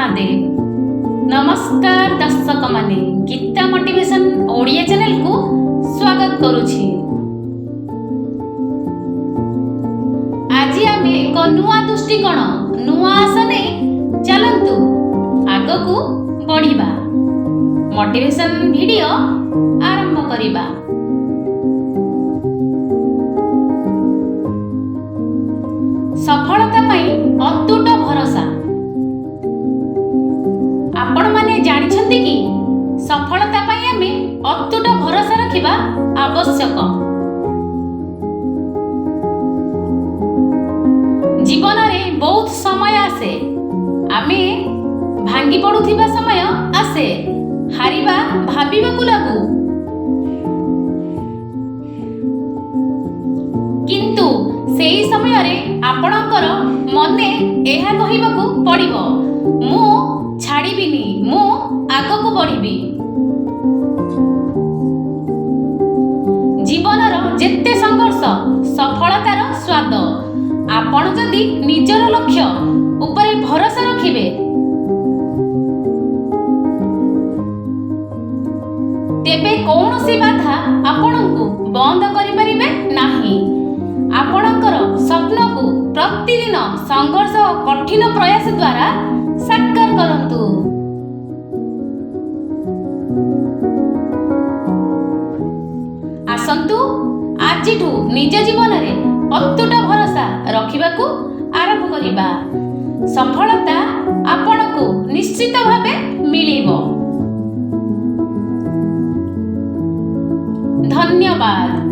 महादेव। नमस्कार दर्शक माने गीता मोटिवेशन ओडिया चैनल को स्वागत करुछि। आज आम एक नुआ दृष्टिकोण नुआ आशा नहीं चलतु आग को बढ़िबा। मोटिवेशन वीडियो आरंभ करिबा। सफलता पाई अतुट भरोसा। आपण माने जानिछंती कि सफलता पाई आमे अतुट भरोसा रखिबा आवश्यक। जीवन में बहुत समय आसे, आमे भांगी पड़ुथिबा समय आसे, हारिबा भाबिबाकु लागू। किंतु सेही समय रे आपणकर मने एहा कहिबाकू पड़िबो, मु छाड़िबिनी, मु आगकू बढ़िबी। जीवनर जेते संघर्ष सफलतार स्वाद। आपण जदि निजर लक्ष्य उपरे भरोसा रखिबे तेबे कौनसी बाधा आपणकू बंद करि परिबे नाही। आपणकर स्वप्न को प्रतिदिन संघर्ष और कठिन प्रयास द्वारा साकार करंतु। आसंतु आजिठू निज जीवन रे अतुट भरोसा रखिबाकू आरंभ करिबा। सफलता आपणकू निश्चित भावे मिलिबो। धन्यवाद।